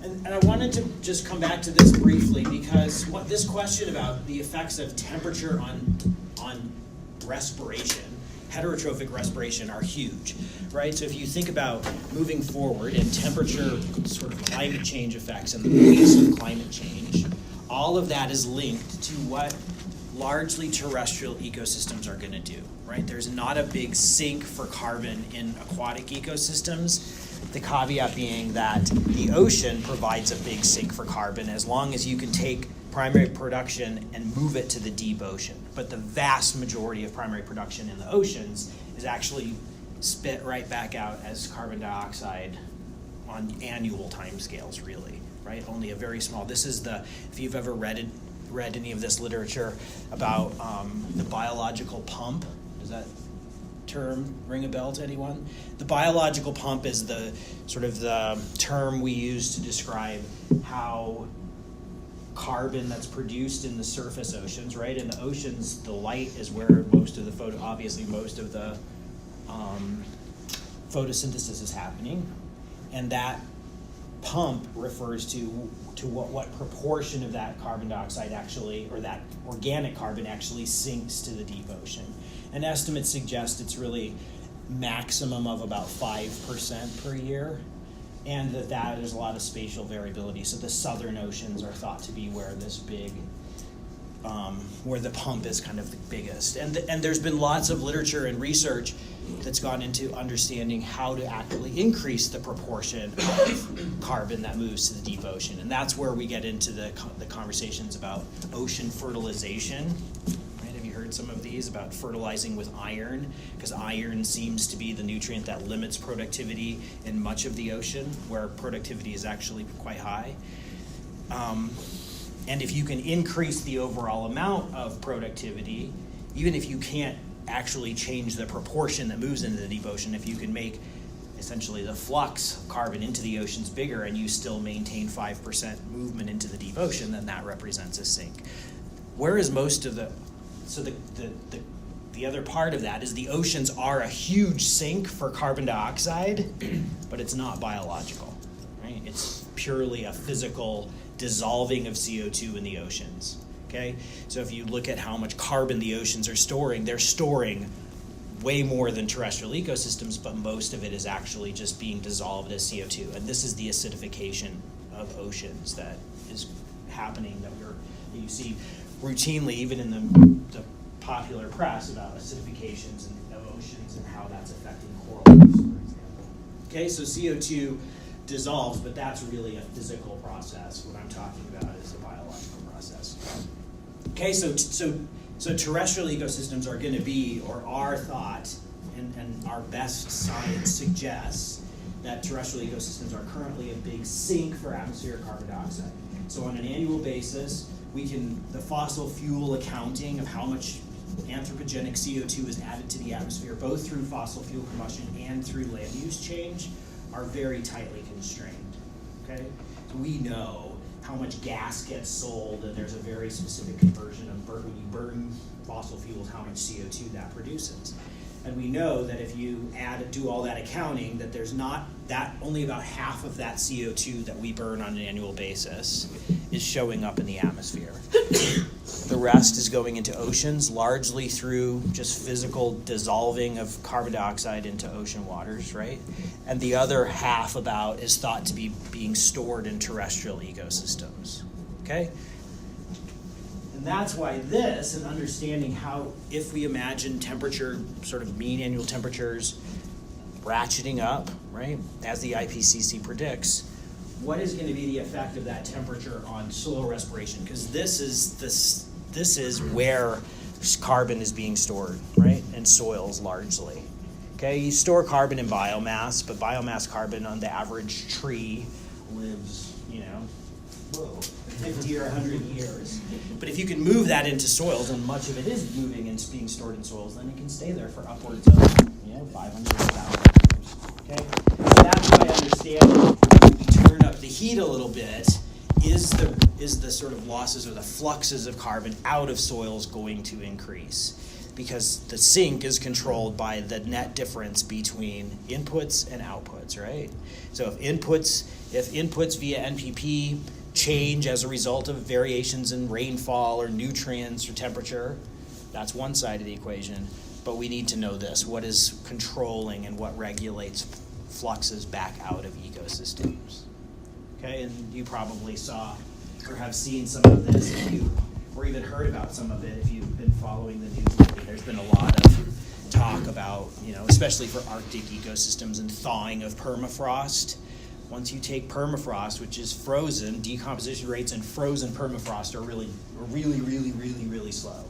And I wanted to just come back to this briefly because this question about the effects of temperature on respiration, heterotrophic respiration, are huge, right? So if you think about moving forward and temperature, sort of climate change effects and the pace of climate change, all of that is linked to what largely terrestrial ecosystems are going to do, right? There's not a big sink for carbon in aquatic ecosystems. The caveat being that the ocean provides a big sink for carbon as long as you can take primary production and move it to the deep ocean. But the vast majority of primary production in the oceans is actually spit right back out as carbon dioxide on annual timescales, really, right? Only a very small. This is if you've ever read any of this literature about the biological pump, does that term ring a bell to anyone? The biological pump is the sort of the term we use to describe how carbon that's produced in the surface oceans, right? In the oceans, the light is where most of the photosynthesis is happening, and that pump refers to what proportion of that carbon dioxide actually, or that organic carbon actually sinks to the deep ocean. And estimates suggest it's really maximum of about 5% per year, and that there's a lot of spatial variability. So the southern oceans are thought to be where this big, where the pump is kind of the biggest. And there's been lots of literature and research that's gone into understanding how to actually increase the proportion of carbon that moves to the deep ocean. And that's where we get into the conversations about ocean fertilization. Have you heard some of these about fertilizing with iron? Because iron seems to be the nutrient that limits productivity in much of the ocean, where productivity is actually quite high. And if you can increase the overall amount of productivity, even if you can't actually change the proportion that moves into the deep ocean, if you can make essentially the flux of carbon into the oceans bigger and you still maintain 5% movement into the deep ocean, then that represents a sink. Whereas most of the other part of that is the oceans are a huge sink for carbon dioxide, but it's not biological, right? It's purely a physical dissolving of CO2 in the oceans. Okay, so if you look at how much carbon the oceans are storing, they're storing way more than terrestrial ecosystems, but most of it is actually just being dissolved as CO2. And this is the acidification of oceans that is happening, that you see routinely, even in the popular press, about acidifications of oceans and how that's affecting coral reefs, for example. Okay, so CO2 dissolves, but that's really a physical process. What I'm talking about is a biological process. Okay, so terrestrial ecosystems are going to be, or are thought, and our best science suggests that terrestrial ecosystems are currently a big sink for atmospheric carbon dioxide. So on an annual basis, the fossil fuel accounting of how much anthropogenic CO2 is added to the atmosphere, both through fossil fuel combustion and through land use change, are very tightly constrained. Okay, so we know how much gas gets sold, and there's a very specific conversion of when you burn fossil fuels, how much CO2 that produces. And we know that if you do all that accounting, that there's not that, only about half of that CO2 that we burn on an annual basis is showing up in the atmosphere. The rest is going into oceans, largely through just physical dissolving of carbon dioxide into ocean waters, right? And the other half is thought to be being stored in terrestrial ecosystems, okay? And that's why and understanding how, if we imagine temperature, sort of mean annual temperatures ratcheting up, right, as the IPCC predicts, what is going to be the effect of that temperature on soil respiration? Because this is where carbon is being stored, right, in soils largely. Okay, you store carbon in biomass, but biomass carbon on the average tree lives, 50 or 100 years. But if you can move that into soils, and much of it is moving and being stored in soils, then it can stay there for upwards of 500,000 years. Okay, so that's why understanding when we turn up the heat a little bit, is the sort of losses or the fluxes of carbon out of soils going to increase? because the sink is controlled by the net difference between inputs and outputs, right? So if inputs via NPP change as a result of variations in rainfall or nutrients or temperature, that's one side of the equation. But we need to know this: what is controlling and what regulates fluxes back out of ecosystems? Okay, and you probably saw or have seen some of this, or even heard about some of it if you've been following the news lately. There's been a lot of talk about, especially for Arctic ecosystems and thawing of permafrost. Once you take permafrost, which is frozen, decomposition rates in frozen permafrost are really slow.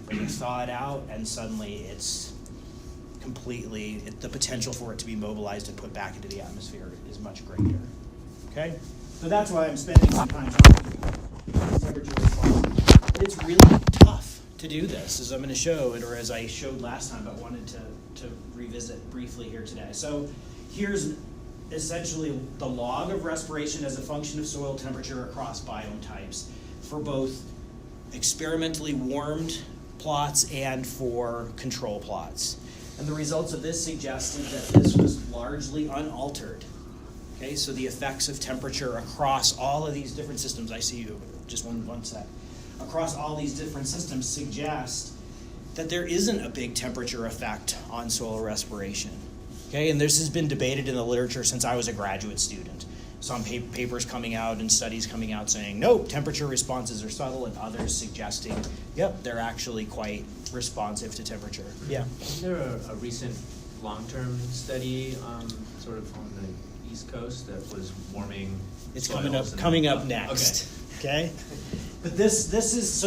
But you thaw it out, and suddenly it's the potential for it to be mobilized and put back into the atmosphere is much greater. Okay? So that's why I'm spending some time talking about temperature response. But it's really tough to do this, as I'm going to show, or as I showed last time, but wanted to revisit briefly here today. So here's essentially the log of respiration as a function of soil temperature across biome types for both experimentally warmed plots and for control plots. And the results of this suggested that this was largely unaltered. Okay, so the effects of temperature across all of these different systems, I see you, just one sec, across all these different systems suggest that there isn't a big temperature effect on soil respiration. Okay, and this has been debated in the literature since I was a graduate student. Some papers coming out and studies coming out saying, nope, temperature responses are subtle, and others suggesting, yep, they're actually quite responsive to temperature. Yeah. Is there a recent long-term study sort of on the East Coast that was warming? It's coming up next. Okay. But this is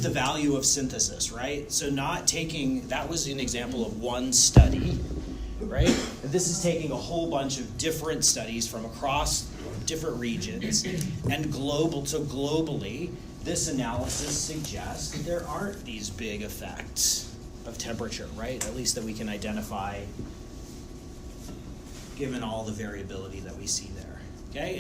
the value of synthesis, right? So that was an example of one study, right? And this is taking a whole bunch of different studies from across different regions and globally, this analysis suggests that there aren't these big effects of temperature, right? At least that we can identify given all the variability that we see there. Okay,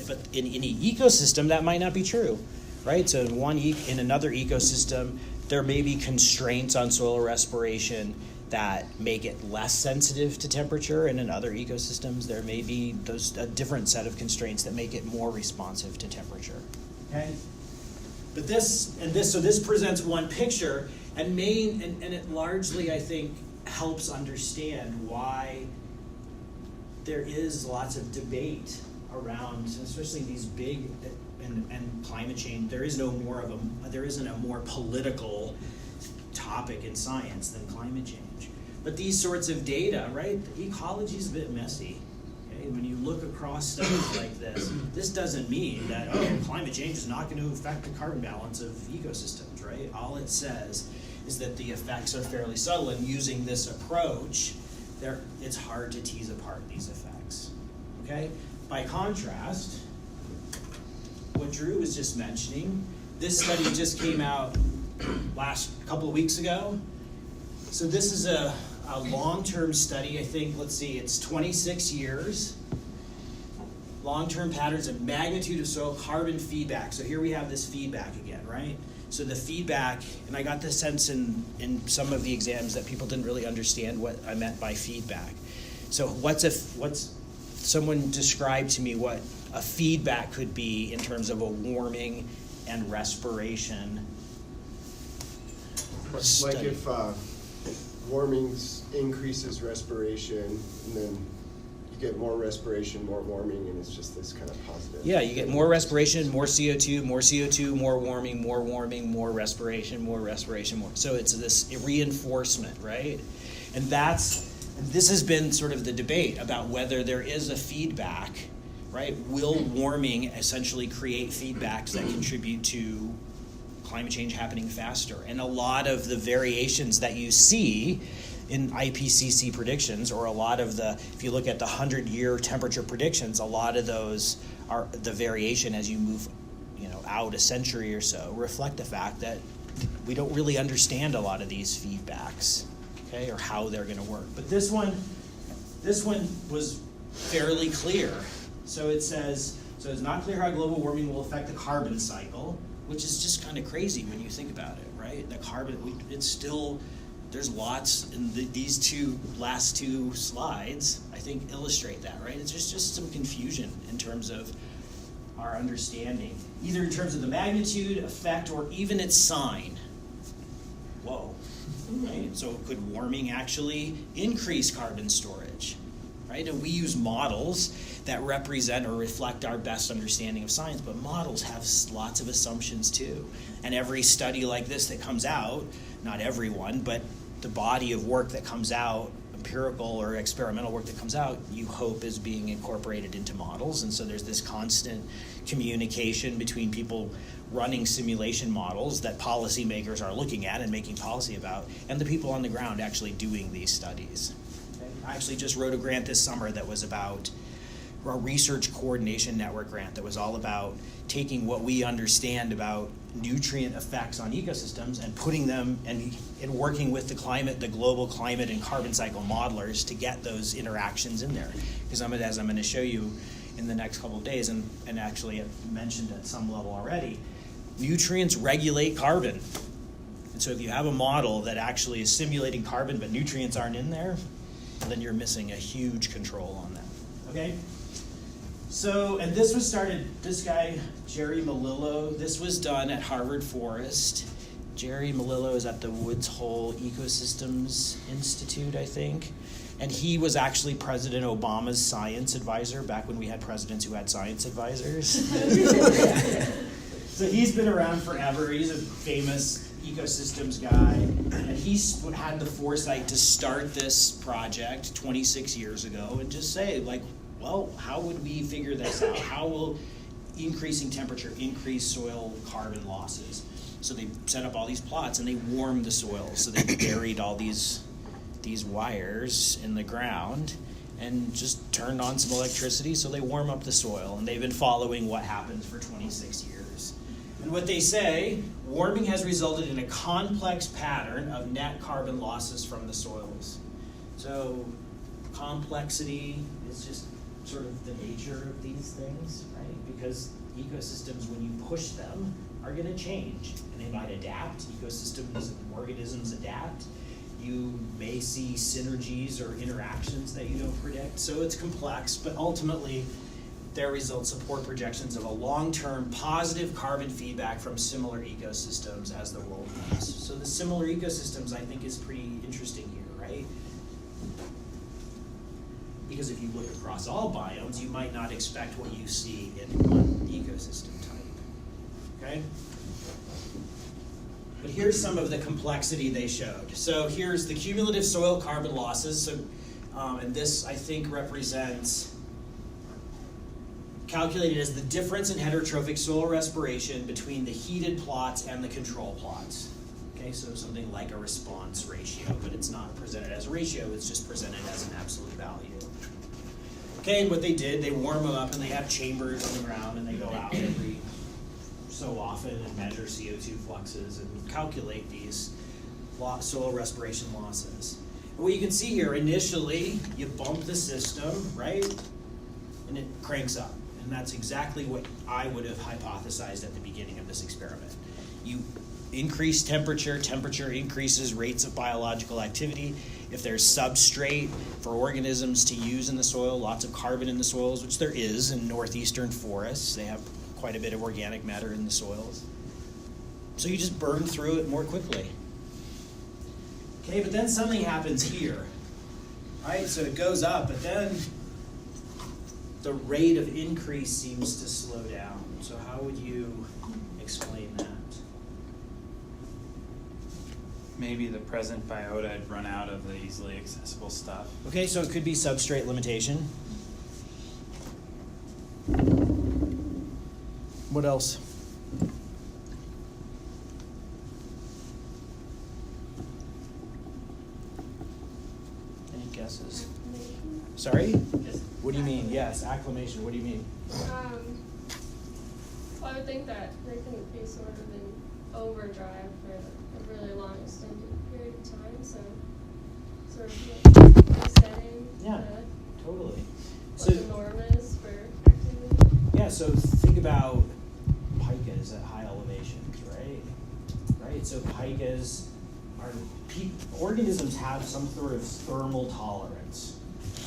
but in any ecosystem that might not be true, right? So in another ecosystem, there may be constraints on soil respiration that make it less sensitive to temperature, and in other ecosystems, there may be a different set of constraints that make it more responsive to temperature. Okay, but this presents one picture, and it largely, I think, helps understand why there is lots of debate around, especially these big and climate change. There isn't a more political topic in science than climate change. But these sorts of data, right? Ecology is a bit messy. Okay, when you look across studies like this doesn't mean that climate change is not going to affect the carbon balance of ecosystems, right? All it says is that the effects are fairly subtle, and using this approach, it's hard to tease apart these effects. Okay? By contrast, what Drew was just mentioning, this study just came out last couple of weeks ago. So this is a long-term study, I think, it's 26 years. Long-term patterns of magnitude of soil carbon feedback. So here we have this feedback again, right? So the feedback, and I got the sense in some of the exams that people didn't really understand what I meant by feedback. So someone describe to me what a feedback could be in terms of a warming and respiration study. Like if warming increases respiration, and then you get more respiration, more warming, and it's just this kind of positive. Yeah, you get more respiration, more CO2, more warming, more respiration, more. So it's this reinforcement, right? And this has been sort of the debate about whether there is a feedback, right? Will warming essentially create feedbacks that contribute to climate change happening faster? And a lot of the variations that you see in IPCC predictions, or if you look at the 100-year temperature predictions, a lot of those are the variation as you move, out a century or so, reflect the fact that we don't really understand a lot of these feedbacks, okay, or how they're going to work. But this one was fairly clear. So it says, it's not clear how global warming will affect the carbon cycle, which is just kind of crazy when you think about it, right? The carbon, it's still, there's lots, and these last two slides, I think, illustrate that, right? It's just some confusion in terms of our understanding, either in terms of the magnitude, effect, or even its sign. Whoa, right? So could warming actually increase carbon storage, right? And we use models that represent or reflect our best understanding of science, but models have lots of assumptions too. And every study like this that comes out, not everyone, but the body of work that comes out, empirical or experimental work that comes out, you hope is being incorporated into models. And so there's this constant communication between people running simulation models that policymakers are looking at and making policy about, and the people on the ground actually doing these studies. Okay? I actually just wrote a grant this summer that was about a research coordination network grant that was all about taking what we understand about nutrient effects on ecosystems and putting them and working with the global climate and carbon cycle modelers to get those interactions in there. Because as I'm going to show you in the next couple of days, and actually I've mentioned at some level already, nutrients regulate carbon. And so if you have a model that actually is simulating carbon but nutrients aren't in there, then you're missing a huge control on that. Okay? So, and this was started, this guy, Jerry Melillo, this was done at Harvard Forest. Jerry Melillo is at the Woods Hole Ecosystems Institute, I think. And he was actually President Obama's science advisor back when we had presidents who had science advisors. So he's been around forever. He's a famous ecosystems guy. And he had the foresight to start this project 26 years ago and just say, like, well, how would we figure this out? How will increasing temperature increase soil carbon losses? So they set up all these plots and they warmed the soil. So they buried all these wires in the ground and just turned on some electricity so they warm up the soil. And they've been following what happens for 26 years. And what they say, warming has resulted in a complex pattern of net carbon losses from the soils. So complexity is just sort of the nature of these things, right? Because ecosystems, when you push them, are going to change. And they might adapt. Ecosystems and organisms adapt. You may see synergies or interactions that you don't predict. So it's complex, but ultimately their results support projections of a long-term positive carbon feedback from similar ecosystems as the world moves. So the similar ecosystems, I think, is pretty interesting here, right? Because if you look across all biomes, you might not expect what you see in one ecosystem type, okay? But here's some of the complexity they showed. So here's the cumulative soil carbon losses. So, and this, I think, represents, calculated as the difference in heterotrophic soil respiration between the heated plots and the control plots. Okay, so something like a response ratio, but it's not presented as a ratio, it's just presented as an absolute value. Okay, and what they did, they warm them up and they have chambers on the ground and they go out every so often and measure CO2 fluxes and calculate these soil respiration losses. And what you can see here, initially, you bump the system, right? And it cranks up. And that's exactly what I would have hypothesized at the beginning of this experiment. You increase temperature, temperature increases rates of biological activity. If there's substrate for organisms to use in the soil, lots of carbon in the soils, which there is in northeastern forests, they have quite a bit of organic matter in the soils. So you just burn through it more quickly. Okay, but then something happens here, right? So it goes up, but then the rate of increase seems to slow down. So how would you explain that? Maybe the present biota had run out of the easily accessible stuff. Okay, so it could be substrate limitation. What else? Any guesses? Acclimation. Sorry? Just What do you mean? Yes, acclimation. What do you mean? Well, I would think that they couldn't be sort of in overdrive for a really long extended period of time, so sort of like resetting Yeah, totally. what So the norm is for activity. yeah, so think about pikas pikas at high elevations, right? Right, so pikas are, organisms have some sort of thermal tolerance,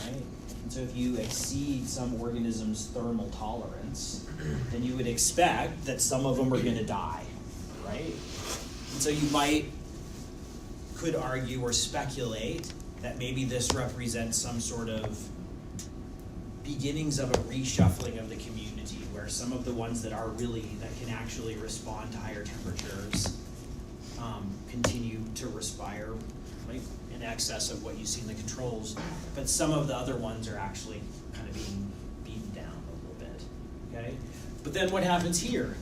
right? And so if you exceed some organism's thermal tolerance, then you would expect that some of them are gonna die, right? And so you could argue or speculate that maybe this represents some sort of beginnings of a reshuffling of the community, where some of the ones that can actually respond to higher temperatures continue to respire, like in excess of what you see in the controls, but some of the other ones are actually kind of being beaten down a little bit, okay? But then what happens here?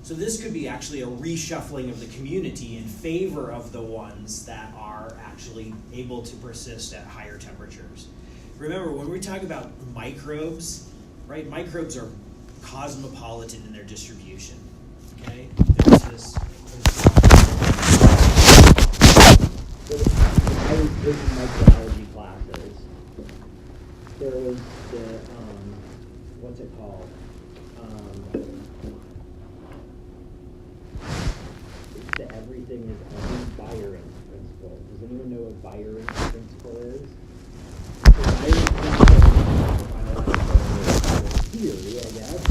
So this could be actually a reshuffling of the community in favor of the ones that are actually able to persist at higher temperatures. Remember, when we talk about microbes, right? Microbes are cosmopolitan in their distribution, okay? There's this. So I was taking microbiology classes. There was the, what's it called? It's the everything is every Byron principle. Does anyone know what Byron's principle is? Theory, I guess,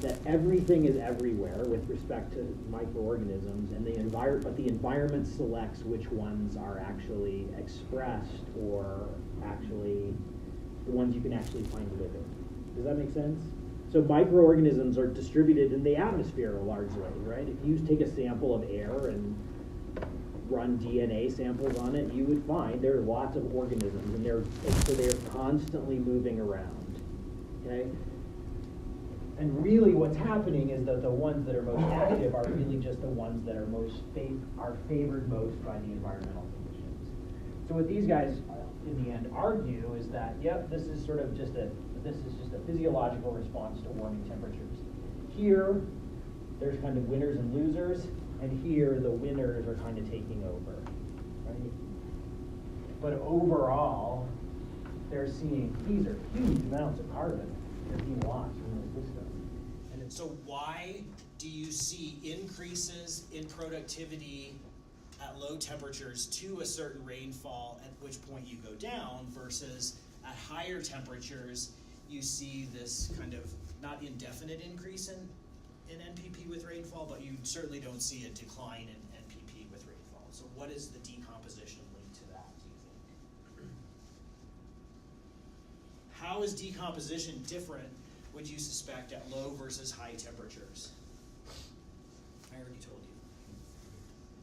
that everything is everywhere with respect to microorganisms, and the environment selects which ones are actually expressed or actually the ones you can actually find living. Does that make sense? So microorganisms are distributed in the atmosphere largely, right? If you take a sample of air and run DNA samples on it, you would find there are lots of organisms, and they're constantly moving around, okay? And really what's happening is that the ones that are most active are really just the ones that are are favored most by the environmental conditions. So what these guys in the end argue is that, yep, this is just a physiological response to warming temperatures. Here, there's kind of winners and losers, and here the winners are kind of taking over, right? But overall, they're seeing these are huge amounts of carbon that are being lost from the system. And so why do you see increases in productivity at low temperatures to a certain rainfall, at which point you go down, versus at higher temperatures you see this kind of not indefinite increase in NPP with rainfall, but you certainly don't see a decline in NPP with rainfall. So what is the decomposition linked to that, do you think? How is decomposition different, would you suspect, at low versus high temperatures? I already told you.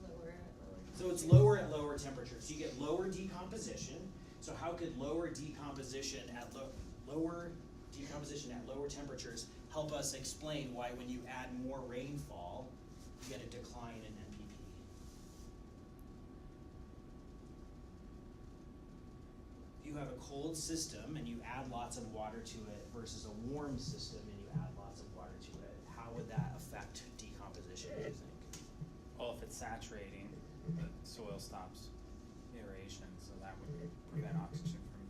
Lower at lower. So it's lower at lower temperatures. You get lower decomposition. So how could lower decomposition at lower temperatures help us explain why when you add more rainfall, you get a decline in NPP? If you have a cold system and you add lots of water to it versus a warm system and you add lots of water to it, how would that affect decomposition, do you think? Well, if it's saturating, the soil stops aeration, so that would prevent oxygen from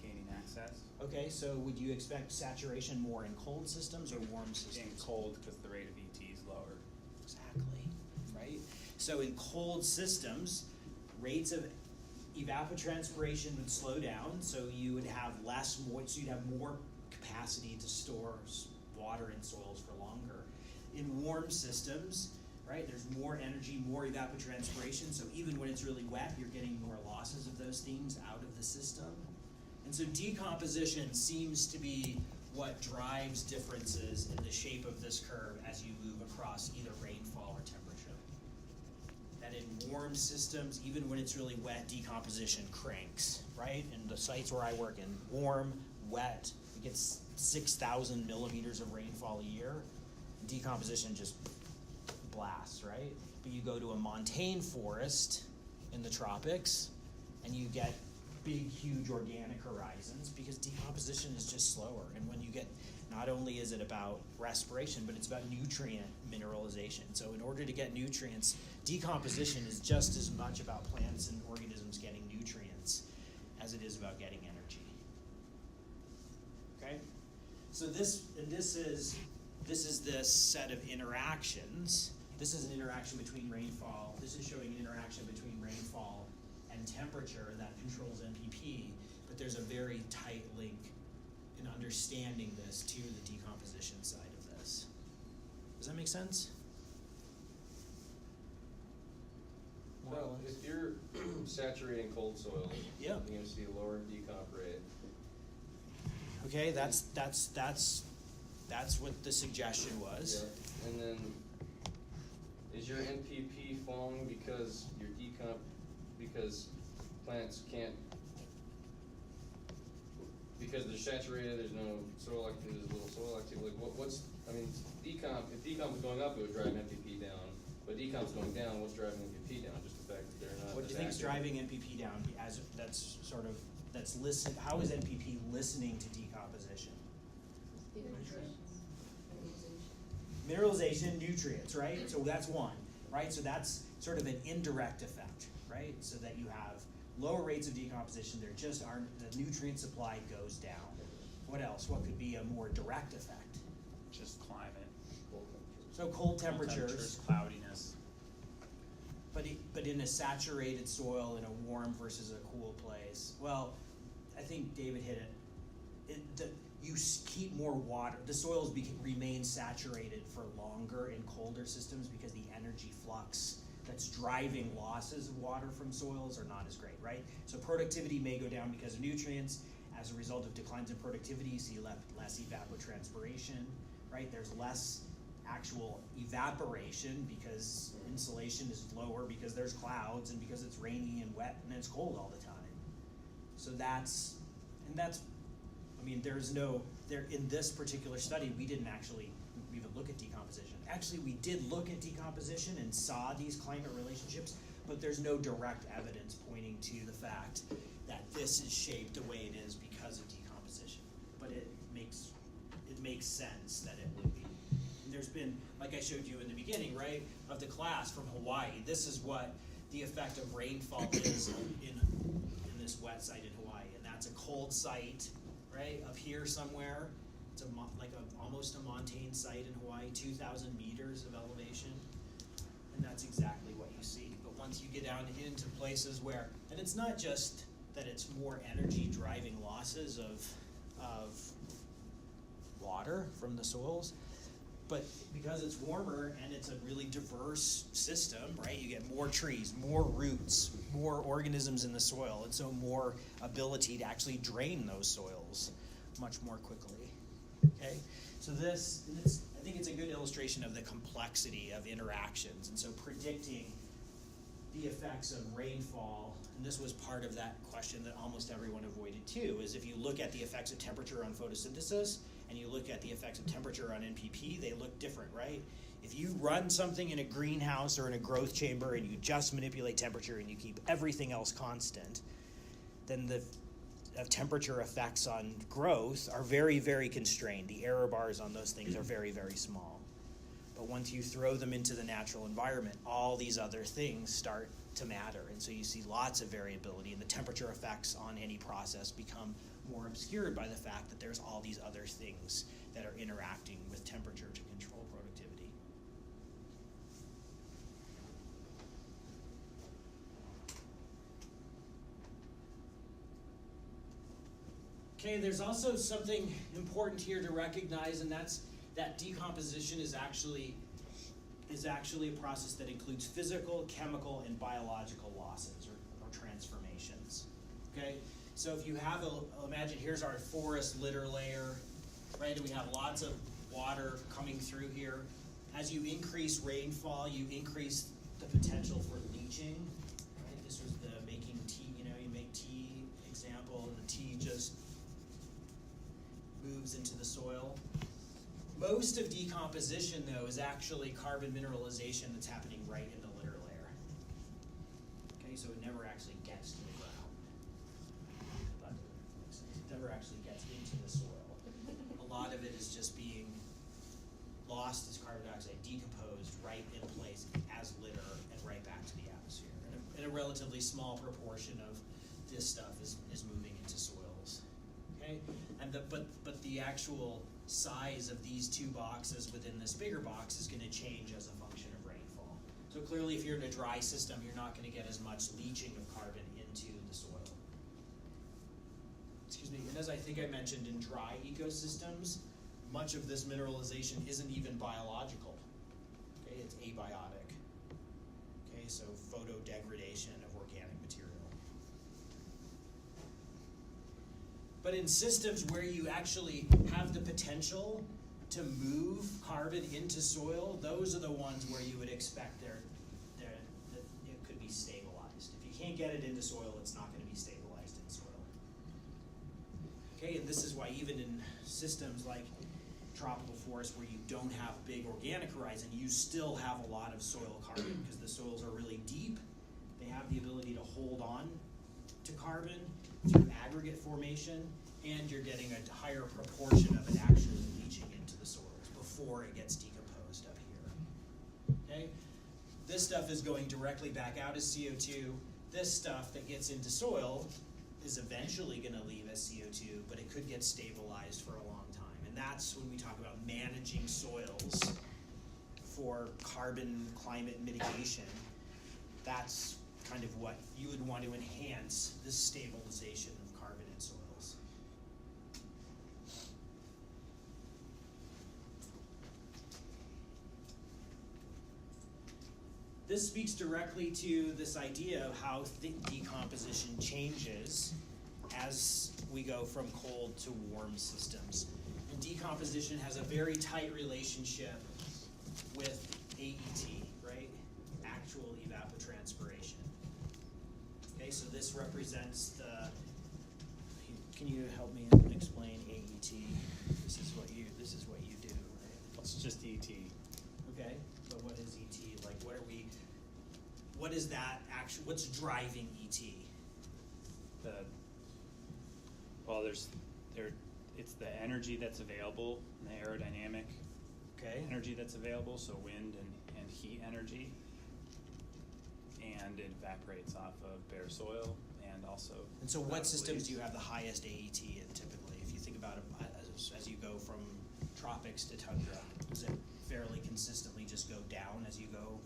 gaining access. Okay, so would you expect saturation more in cold systems or warm systems? In cold, because the rate of ET is lower. Exactly, right? So in cold systems, rates of evapotranspiration would slow down, so you would have less moisture, so you'd have more capacity to store water in soils for longer. In warm systems, right, there's more energy, more evapotranspiration, so even when it's really wet, you're getting more losses of those things out of the system. And so decomposition seems to be what drives differences in the shape of this curve as you move across either rainfall or temperature. That in warm systems, even when it's really wet, decomposition cranks, right? In the sites where I work in, warm, wet, it gets 6,000 millimeters of rainfall a year. Decomposition just blasts, right? But you go to a montane forest in the tropics, and you get big, huge organic horizons because decomposition is just slower. And when you get, not only is it about respiration, but it's about nutrient mineralization. So in order to get nutrients, decomposition is just as much about plants and organisms getting nutrients as it is about getting energy. So this is this set of interactions. This is an interaction between rainfall. This is showing an interaction between rainfall and temperature that controls NPP, but there's a very tight link in understanding this to the decomposition side of this. Does that make sense? More or Well, less. if you're saturating cold soil, Yeah. you're going to see a lower decomp rate. Okay, that's what the suggestion was. Yeah. And then, is your NPP falling because your because plants can't, because they're saturated, there's no soil activity, there's little soil activity, like if decomp is going up, it would drive NPP down, but decomp's going down, what's driving NPP down? Just the fact that they're not. What do you think is driving NPP down? How is NPP listening to decomposition? Mineralization, nutrients, right? So that's one, right? So that's sort of an indirect effect, right? So that you have lower rates of decomposition, there just aren't, the nutrient supply goes down. What else? What could be a more direct effect? Just climate. So cold temperatures, Cloudiness. but in a saturated soil, in a warm versus a cool place. Well, I think David hit it. You keep more water. The soils remain saturated for longer in colder systems because the energy flux that's driving losses of water from soils are not as great, right? So productivity may go down because of nutrients. As a result of declines in productivity, you see less evapotranspiration, right? There's less actual evaporation because insulation is lower because there's clouds and because it's rainy and wet and it's cold all the time. So in this particular study, we didn't actually even look at decomposition. Actually, we did look at decomposition and saw these climate relationships, but there's no direct evidence pointing to the fact that this is shaped the way it is because of decomposition. But it makes sense that it would be. And there's been, like I showed you in the beginning, right, of the class from Hawaii, this is what the effect of rainfall is in this wet site in Hawaii, and that's a cold site, right, up here somewhere. It's almost a montane site in Hawaii, 2,000 meters of elevation, and that's exactly what you see. But once you get down into places where, and it's not just that it's more energy driving losses of water from the soils, but because it's warmer and it's a really diverse system, right? You get more trees, more roots, more organisms in the soil, and so more ability to actually drain those soils much more quickly. Okay, so I think it's a good illustration of the complexity of interactions, and so predicting the effects of rainfall, and this was part of that question that almost everyone avoided too, is if you look at the effects of temperature on photosynthesis and you look at the effects of temperature on NPP, they look different, right? If you run something in a greenhouse or in a growth chamber and you just manipulate temperature and you keep everything else constant, then the temperature effects on growth are very, very constrained. The error bars on those things are very, very small. But once you throw them into the natural environment, all these other things start to matter. And so you see lots of variability, and the temperature effects on any process become more obscured by the fact that there's all these other things that are interacting with temperature to control productivity. Okay, there's also something important here to recognize, and that's that decomposition is actually a process that includes physical, chemical, and biological losses or transformations. Okay, so if you have imagine here's our forest litter layer, right? And we have lots of water coming through here. As you increase rainfall, you increase the potential for leaching. Right? This was the making tea. You make tea example, and the tea just moves into the soil. Most of decomposition, though, is actually carbon mineralization that's happening right in the litter layer. Okay, so it never actually gets to the ground. It never actually gets into the soil. A lot of it is just being lost as carbon dioxide, decomposed right in place as litter and right back to the atmosphere. And a relatively small proportion of this stuff is moving into soils. Okay, and but the actual size of these two boxes within this bigger box is going to change as a function of rainfall. So clearly, if you're in a dry system, you're not going to get as much leaching of carbon into the soil. Excuse me, and as I think I mentioned, in dry ecosystems, much of this mineralization isn't even biological. Okay, it's abiotic. Okay, so photodegradation of organic material. But in systems where you actually have the potential to move carbon into soil, those are the ones where you would expect that it could be stabilized. If you can't get it into soil, it's not going to be stabilized in soil. Okay, and this is why even in systems like tropical forests where you don't have big organic horizon, you still have a lot of soil carbon because the soils are really deep. They have the ability to hold on to carbon through aggregate formation, and you're getting a higher proportion of it actually leaching into the soils before it gets decomposed up here. Okay? This stuff is going directly back out as CO2. This stuff that gets into soil is eventually going to leave as CO2, but it could get stabilized for a long time. And that's when we talk about managing soils for carbon climate mitigation. That's kind of what you would want to enhance this stabilization of carbon in soils. This speaks directly to this idea of how decomposition changes as we go from cold to warm systems. And decomposition has a very tight relationship with AET, right? Actual evapotranspiration. Okay, so this represents the, can you help me explain AET? This is what you do, right? It's just ET. Okay, but what is ET? Like, what is that actually, what's driving ET? It's the energy that's available, and the aerodynamic Okay. energy that's available, so wind and heat energy. And it evaporates off of bare soil and also. And so what systems do you have the highest AET in typically? If you think about it as you go from tropics to tundra, does it fairly consistently just go down as you go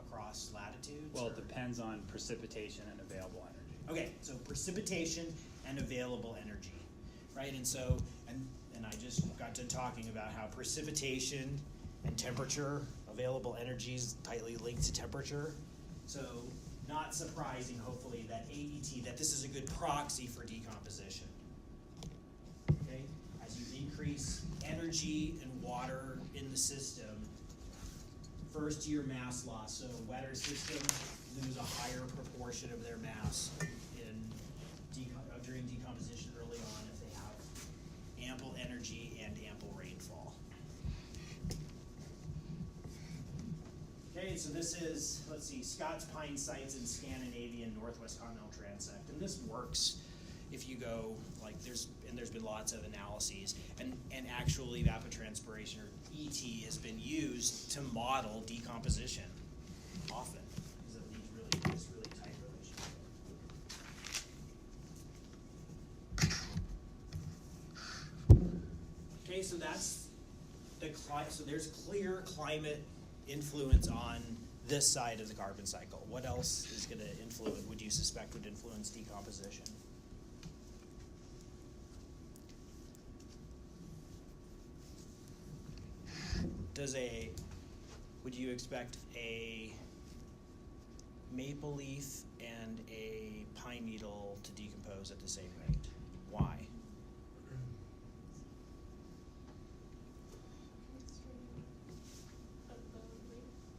across latitudes? Well, or? it depends on precipitation and available energy. Okay, so precipitation and available energy, right? And so, and I just got to talking about how precipitation and temperature, available energy is tightly linked to temperature. So not surprising, hopefully, that AET, that this is a good proxy for decomposition. Okay, as you increase energy and water in the system, first year mass loss. So wetter systems lose a higher proportion of their mass during decomposition early on if they have ample energy and ample rainfall. Okay, so this is, let's see, Scots pine sites in Scandinavian Northwest Continental Transect, and this works if you go, like, there's been lots of analyses, and actual evapotranspiration, or ET, has been used to model decomposition often, because it leads this really tight relationship. Okay, so that's so there's clear climate influence on this side of the carbon cycle. What else is going to influence, would you suspect would influence decomposition? Would you expect a maple leaf and a pine needle to decompose at the same rate? Why?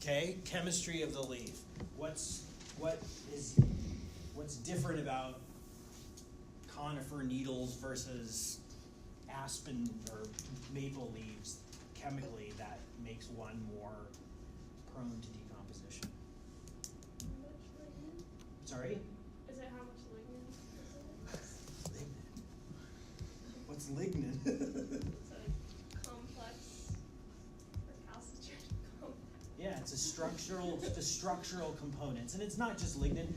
Okay, chemistry of the leaf. What's different about conifer needles versus aspen or maple leaves chemically that makes one more prone to decomposition? How much lignin? Sorry? Is it how much lignin is it? Lignin. What's lignin? It's a complex recalcitrant complex. Yeah, it's a structural components, and it's not just lignin.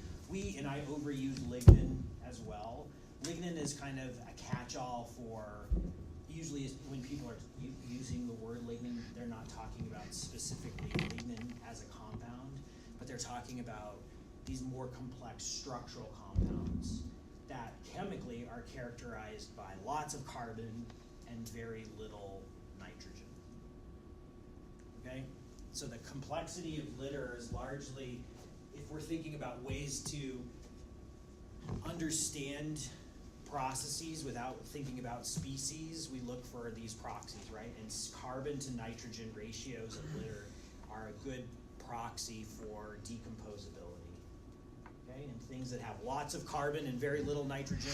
And I overuse lignin as well. Lignin is kind of a catch-all for usually when people are using the word lignin, they're not talking about specifically lignin as a compound, but they're talking about these more complex structural compounds that chemically are characterized by lots of carbon and very little nitrogen. Okay? So the complexity of litter is largely, if we're thinking about ways to understand processes without thinking about species, we look for these proxies, right? And carbon to nitrogen ratios of litter are a good proxy for decomposability. Okay, and things that have lots of carbon and very little nitrogen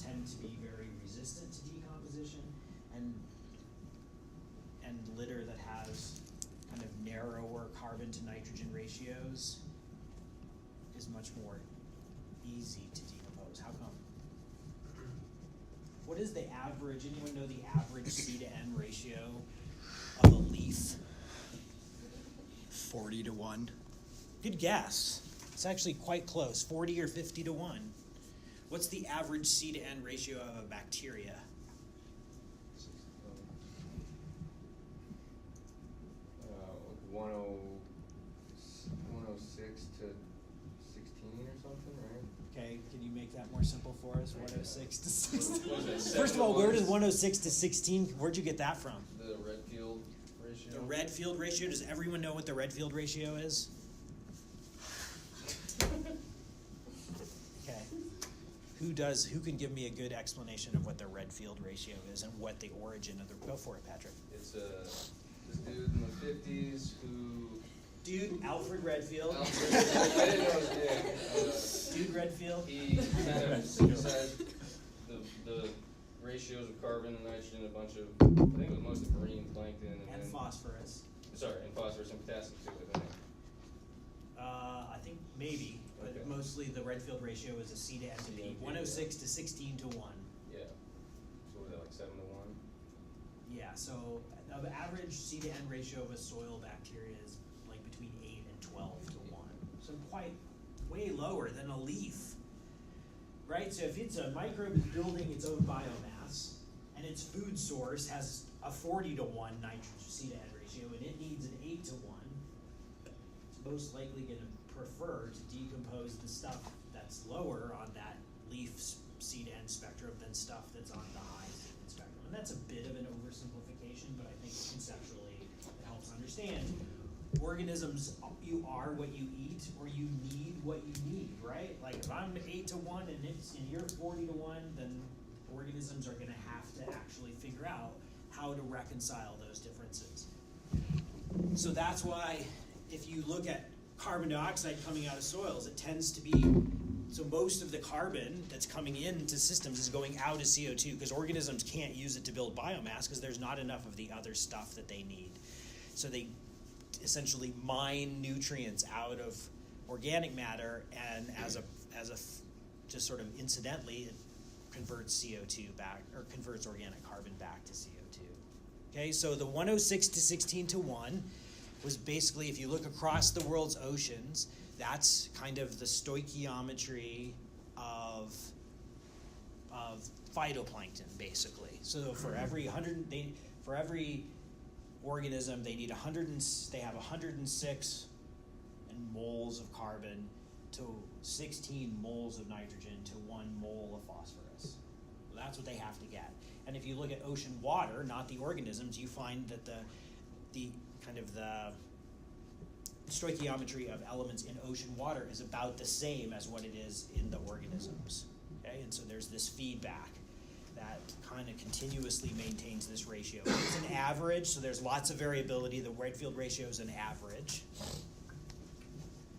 tend to be very resistant to decomposition, and litter that has kind of narrower carbon to nitrogen ratios is much more easy to decompose. How come? What is the average, anyone know the average C to N ratio of a leaf? 40 to 1. Good guess. It's actually quite close, 40 or 50 to 1. What's the average C to N ratio of a bacteria? Like 106 to 16 or something, right? Okay, can you make that more simple for us? 106 to 16. What was it, First of all, where does 7 to 106 to 16, where'd you get that from? The Redfield ratio. The Redfield ratio, does everyone know what the Redfield ratio is? Okay. Who can give me a good explanation of what the Redfield ratio is and what the origin of the, go for it, Patrick. It's this dude in the 50s who. Dude, Alfred Redfield. I didn't know his name. Dude Redfield. He kind of synthesized the ratios of carbon and nitrogen in a bunch of, I think it was mostly marine plankton. And then, phosphorus. Sorry, and phosphorus and potassium too, I think. I think maybe, but Okay. mostly the Redfield ratio is a C to N to P. 106 to 16 to 1. Yeah. So what was that, like 7 to 1? Yeah, so the average C to N ratio of a soil bacteria is like between 8 and 12 to 1. So quite way lower than a leaf, right? So if it's a microbe is building its own biomass and its food source has a 40 to 1 nitrogen C to N ratio and it needs an 8 to 1, it's most likely going to prefer to decompose the stuff that's lower on that leaf C to N spectrum than stuff that's on the high C to N spectrum. And that's a bit of an oversimplification, but I think conceptually it helps understand. Organisms, you are what you eat, or you need what you need, right? Like if I'm 8 to 1 and you're 40 to 1, then organisms are going to have to actually figure out how to reconcile those differences. So that's why if you look at carbon dioxide coming out of soils, it tends to be, so most of the carbon that's coming into systems is going out as CO2 because organisms can't use it to build biomass because there's not enough of the other stuff that they need. So they essentially mine nutrients out of organic matter, and just sort of incidentally, it converts CO2 back, or converts organic carbon back to CO2. Okay, so the 106 to 16 to 1 was basically, if you look across the world's oceans, that's kind of the stoichiometry of phytoplankton, basically. So for every organism, they need they have 106 moles of carbon to 16 moles of nitrogen to 1 mole of phosphorus. So that's what they have to get. And if you look at ocean water, not the organisms, you find that the kind of the stoichiometry of elements in ocean water is about the same as what it is in the organisms. Okay, and so there's this feedback that kind of continuously maintains this ratio. It's an average, so there's lots of variability. The Redfield ratio is an average.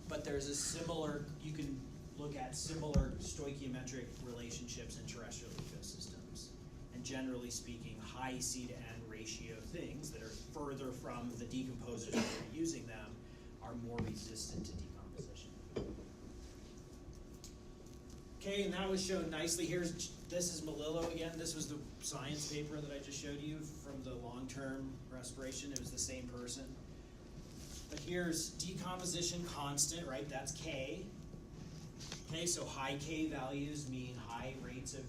But there's a similar, you can look at similar stoichiometric relationships in terrestrial ecosystems. And generally speaking, high C to N ratio things that are further from the decomposers that are using them are more resistant to decomposition. Okay, and that was shown nicely. This is Melillo again. This was the science paper that I just showed you from the long-term respiration. It was the same person. But here's decomposition constant, right? That's K. Okay, so high K values mean high rates of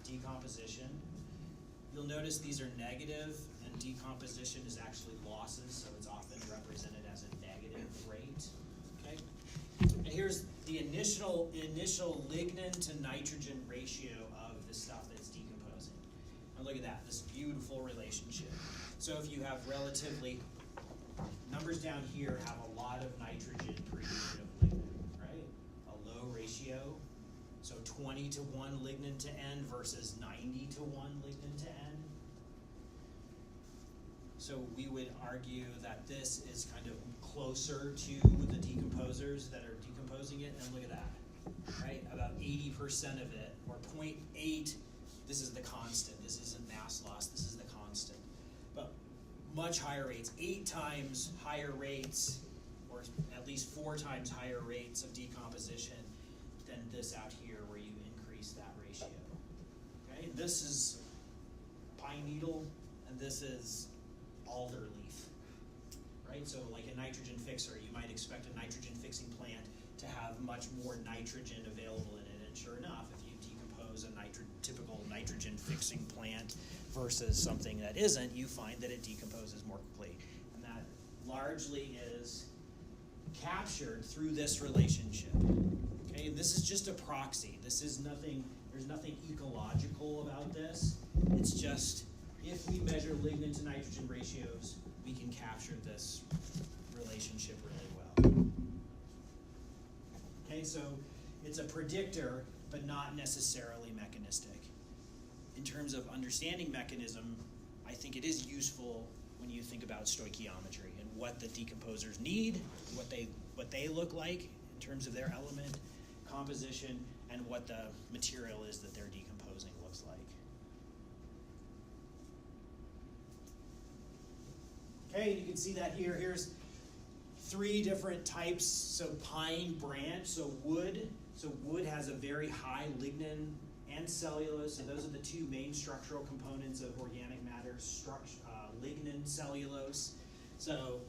decomposition. you'll notice these are negative, and decomposition is actually losses, so it's often represented as a negative rate. Okay? And here's the initial lignin to nitrogen ratio of the stuff that's decomposing. And look at that, this beautiful relationship. So if you have relatively, numbers down here have a lot of nitrogen per unit of lignin, right? A low ratio. So 20 to 1 lignin to N versus 90 to 1 lignin to N. So we would argue that this is kind of closer to the decomposers that are decomposing it, and look at that, right? About 80% of it, or 0.8, this is the constant. This isn't mass loss, this is the constant. But much higher rates, 8 times higher rates, or at least 4 times higher rates of decomposition than this out here where you increase that ratio. Okay, this is pine needle and this is alder leaf, right? So like a nitrogen fixer, you might expect a nitrogen fixing plant to have much more nitrogen available in it, and sure enough, if you decompose a typical nitrogen fixing plant versus something that isn't, you find that it decomposes more quickly, and that largely is captured through this relationship. Okay, this is just a proxy. This is nothing, there's nothing ecological about this. It's just, if we measure lignin to nitrogen ratios, we can capture this relationship really well. Okay, so it's a predictor, but not necessarily mechanistic. In terms of understanding mechanism, I think it is useful when you think about stoichiometry and what the decomposers need, what they look like in terms of their element composition, and what the material is that they're decomposing looks like. Okay, you can see that here. Here's 3 different types. So pine branch, so wood. So wood has a very high lignin and cellulose, and those are the 2 main structural components of organic matter, lignin, cellulose. So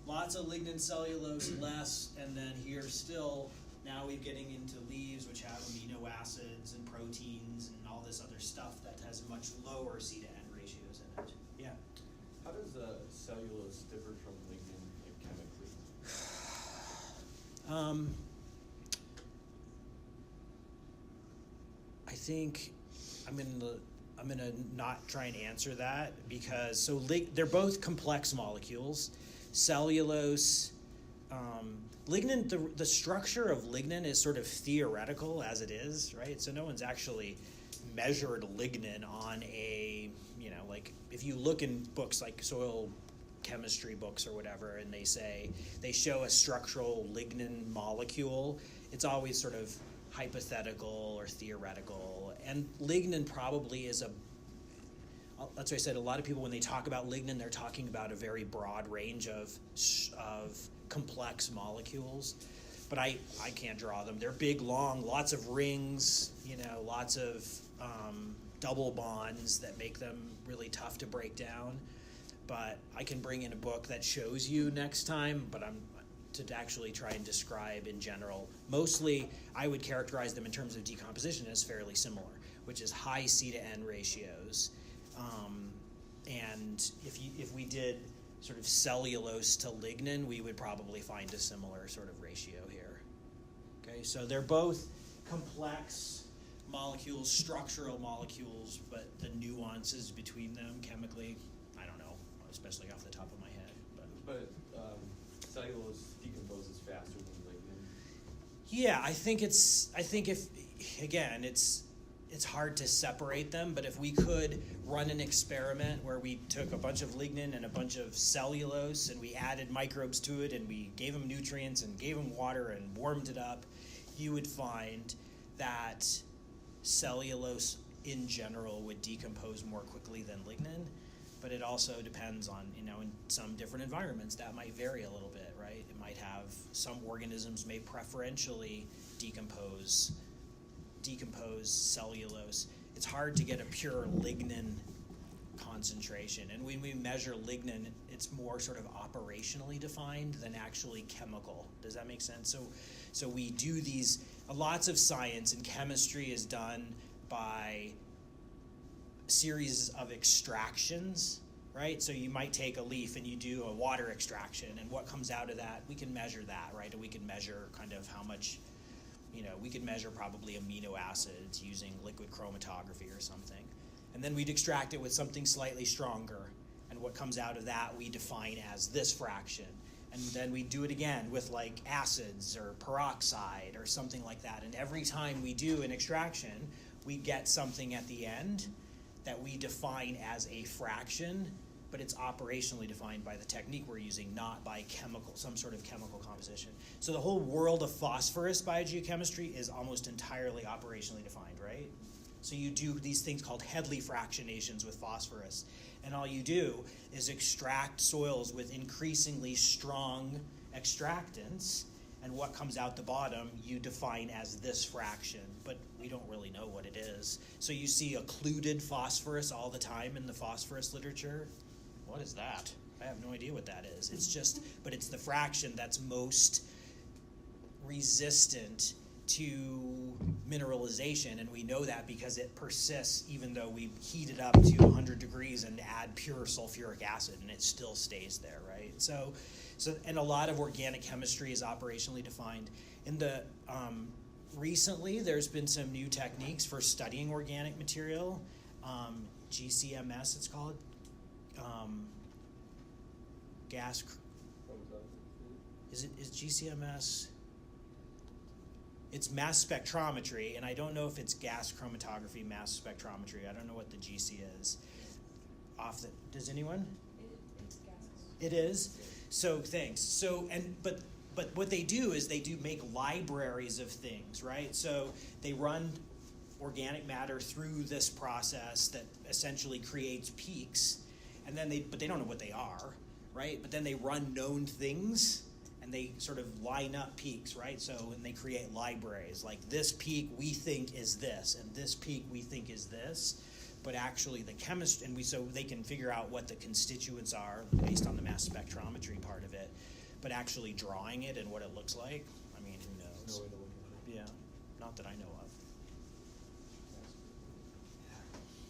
lots of lignin, cellulose, less, and then here still, now we're getting into leaves, which have amino acids and proteins and all this other stuff that has much lower C to N ratios in it. Yeah? How does cellulose differ from lignin, like, chemically? I think I'm gonna not try and answer that, because they're both complex molecules. Cellulose, lignin, the structure of lignin is sort of theoretical as it is, right? So no one's actually measured lignin on a, like if you look in books like soil chemistry books or whatever, and they show a structural lignin molecule, it's always sort of hypothetical or theoretical. And lignin probably is that's why I said a lot of people, when they talk about lignin, they're talking about a very broad range of complex molecules. But I can't draw them. They're big, long, lots of rings, lots of double bonds that make them really tough to break down. But I can bring in a book that shows you next time, but to actually try and describe in general. Mostly, I would characterize them in terms of decomposition as fairly similar, which is high C to N ratios. And if we did sort of cellulose to lignin, we would probably find a similar sort of ratio here. Okay, so they're both complex molecules, structural molecules, but the nuances between them chemically, I don't know, especially off the top of my head. But cellulose decomposes faster than lignin. Yeah, I think it's hard to separate them, but if we could run an experiment where we took a bunch of lignin and a bunch of cellulose and we added microbes to it and we gave them nutrients and gave them water and warmed it up, you would find that cellulose in general would decompose more quickly than lignin. But it also depends on, in some different environments that might vary a little bit, right? It might have, some organisms may preferentially decompose cellulose. It's hard to get a pure lignin concentration. And when we measure lignin, it's more sort of operationally defined than actually chemical. Does that make sense? So we do lots of science and chemistry is done by series of extractions, right? So you might take a leaf and you do a water extraction, and what comes out of that, we can measure that, right? And we can measure kind of how much, we could measure probably amino acids using liquid chromatography or something. And then we'd extract it with something slightly stronger, and what comes out of that we define as this fraction. And then we do it again with like acids or peroxide or something like that. And every time we do an extraction, we get something at the end that we define as a fraction, but it's operationally defined by the technique we're using, not by some sort of chemical composition. So the whole world of phosphorus biogeochemistry is almost entirely operationally defined, right? So you do these things called Headley fractionations with phosphorus, and all you do is extract soils with increasingly strong extractants, and what comes out the bottom you define as this fraction, but we don't really know what it is. So you see occluded phosphorus all the time in the phosphorus literature. What is that? I have no idea what that is. It's just, but it's the fraction that's most resistant to mineralization, and we know that because it persists even though we heat it up to 100 degrees and add pure sulfuric acid, and it still stays there, right? So and a lot of organic chemistry is operationally defined. In the recently, there's been some new techniques for studying organic material. GCMS, it's called. Is GCMS? It's mass spectrometry, and I don't know if it's gas chromatography, mass spectrometry. I don't know what the GC is. Does anyone? It's gas. It is. So thanks. So but what they do is they do make libraries of things, right? So they run organic matter through this process that essentially creates peaks, and then but they don't know what they are, right? But then they run known things, and they sort of line up peaks, right? So, and they create libraries, like this peak we think is this, and this peak we think is this, but actually the chemist, so they can figure out what the constituents are based on the mass spectrometry part of it, but actually drawing it and what it looks like, I mean, who knows? No way to look at it. Yeah, not that I know of.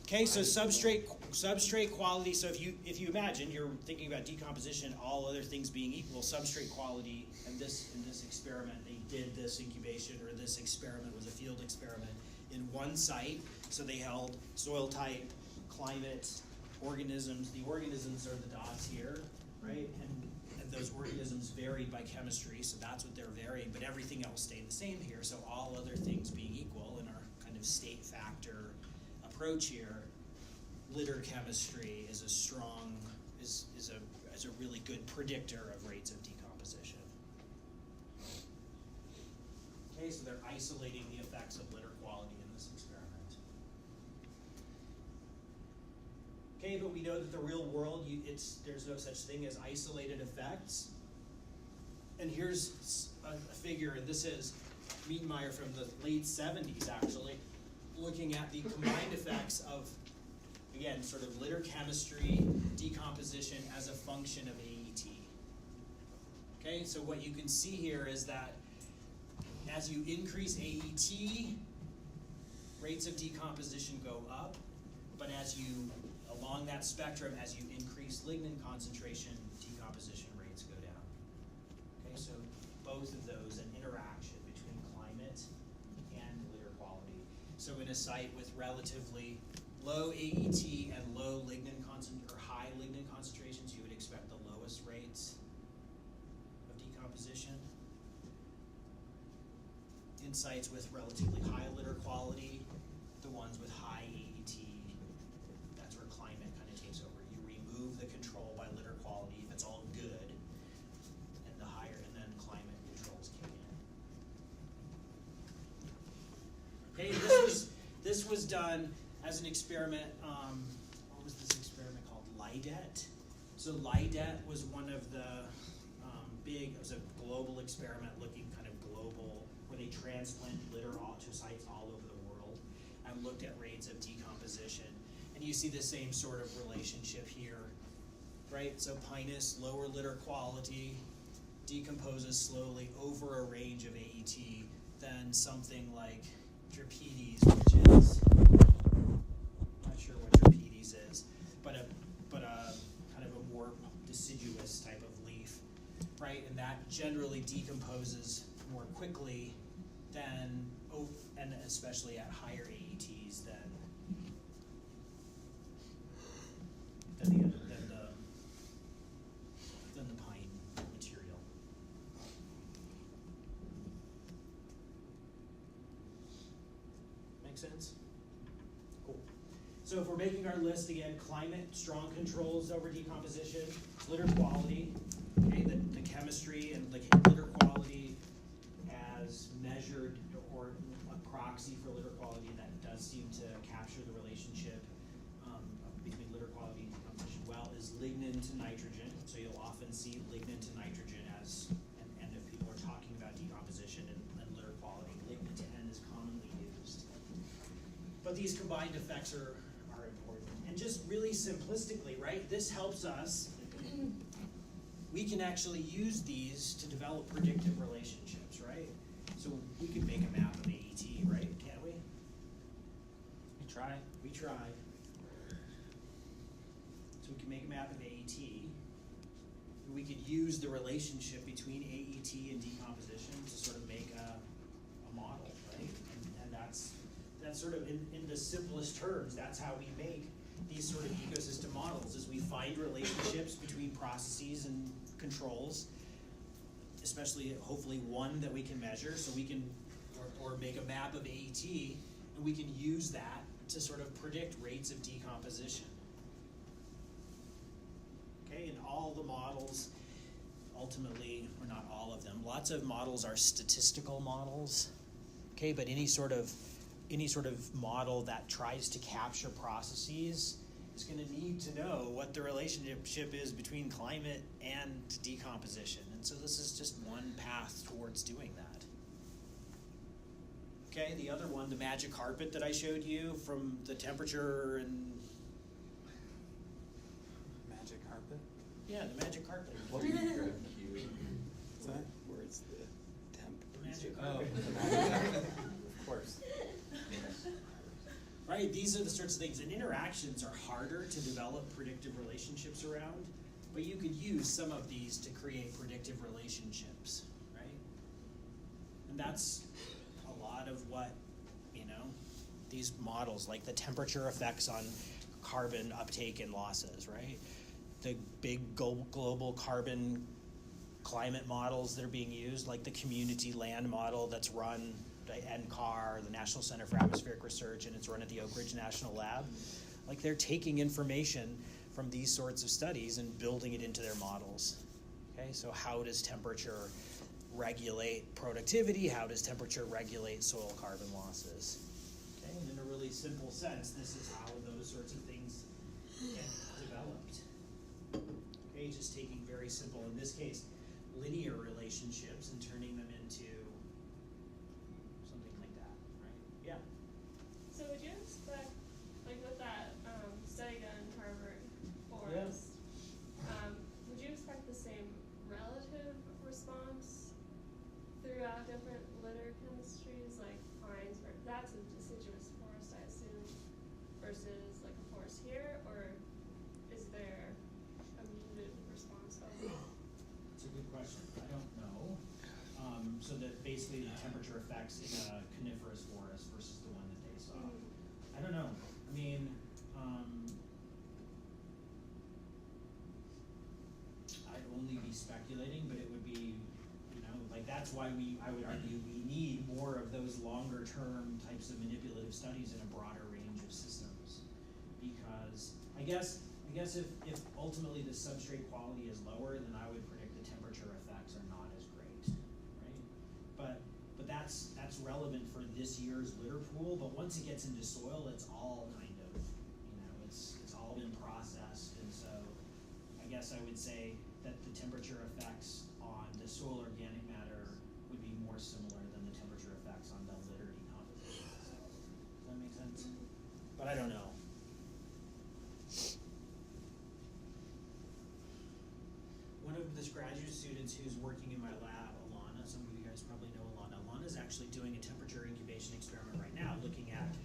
Okay, so substrate quality. So if you imagine you're thinking about decomposition, all other things being equal, substrate quality. And in this experiment, they did this incubation, or this experiment was a field experiment in one site. So they held soil type, climate, organisms. The organisms are the dots here, right? And those organisms varied by chemistry, so that's what they're varying. But everything else stayed the same here. So all other things being equal in our kind of state factor approach here, litter chemistry is a really good predictor of rates of decomposition. Okay, so they're isolating the effects of litter quality in this experiment. Okay, but we know that the real world, there's no such thing as isolated effects. And here's a figure, and this is Mietenmeyer from the late 70s, actually, looking at the combined effects of, again, sort of litter chemistry, decomposition as a function of AET. Okay, so what you can see here is that as you increase AET, rates of decomposition go up, but along that spectrum, as you increase lignin concentration, decomposition rates go down. Okay, so both of those, an interaction between climate and litter quality. So in a site with relatively low AET and low lignin or high lignin concentrations, you would expect the lowest rates of decomposition. In sites with relatively high litter quality, the ones with high AET, that's where climate kind of takes over. You remove the control by litter quality if it's all good, and then climate controls kick in. Okay, this was done as an experiment. What was this experiment called? LIDET. So LIDET was one of the it was a global experiment looking kind of global, where they transplanted litter to sites all over the world and looked at rates of decomposition. And you see the same sort of relationship here, right? So Pinus, lower litter quality, decomposes slowly over a range of AET than something like Drapetes, which is, I'm not sure what Drapetes quickly than, and especially at higher AETs than the pine material. Make sense? Cool. So if we're making our list again, climate, strong controls over decomposition, litter quality, okay, the chemistry and the litter quality as measured, or a proxy for litter quality that does seem to capture the relationship between litter quality and decomposition well is lignin to nitrogen. So you'll often see lignin to nitrogen as, and if people are talking about decomposition and litter quality, lignin to N is commonly used. But these combined effects are important. And just really simplistically, right, this helps us, we can actually use these to develop predictive relationships, right? So we can make a map of AET, right, can't we? You try. We try. So we can make a map of AET. We could use the relationship between AET and decomposition to sort of make a model, right? And that's sort of, in the simplest terms, that's how we make these sort of ecosystem models, is we find relationships between processes and controls, especially hopefully one that we can measure, so we can, or make a map of AET, and we can use that to sort of predict rates of decomposition. Okay, and all the models, ultimately, or not all of them, lots of models are statistical models, okay, but any sort of model that tries to capture processes is going to need to know what the relationship is between climate and decomposition. And so this is just one path towards doing that. Okay, the other one, the magic carpet that I showed you from the temperature and... Magic carpet? Yeah, the magic carpet. What do you grab Q? What's that? Where it's the temp. The magic Oh, carpet. of course. Right, these are the sorts of things, and interactions are harder to develop predictive relationships around, but you could use some of these to create predictive relationships, right? And that's a lot of what, these models, like the temperature effects on carbon uptake and losses, right? The big global carbon climate models that are being used, like the community land model that's run by NCAR, the National Center for Atmospheric Research, and it's run at the Oak Ridge National Lab. Like, they're taking information from these sorts of studies and building it into their models. Okay, so how does temperature regulate productivity? How does temperature regulate soil carbon losses? Okay, and in a really simple sense, this is how those sorts of things get developed. Okay, just taking very simple, in this case, linear relationships and turning them into something like that, right? Yeah. So would you expect, like with that study done in Harvard Forest, would you expect the same relative response throughout different litter chemistries, like pines, that's a deciduous forest, I assume, versus like a forest here, or is there a muted response overall? It's a good question. I don't know. So that basically the temperature effects in a coniferous forest versus the one that they saw. I don't know. I mean, I'd only be speculating, but it would be, like that's why I would argue we need more of those longer term types of manipulative studies in a broader range of systems. Because I guess if ultimately the substrate quality is lower, then I would predict the temperature effects are not as great, right? But that's relevant for this year's litter pool. But once it gets into soil, it's all kind of, it's all been processed, and so I guess I would say that the temperature effects on the soil organic matter would be more similar than the temperature effects on the litter decomposition. So, does that make sense? But I don't know. One of the graduate students who's working in my lab, Alana, some of you guys probably know Alana. Alana's actually doing a temperature incubation experiment right now, looking at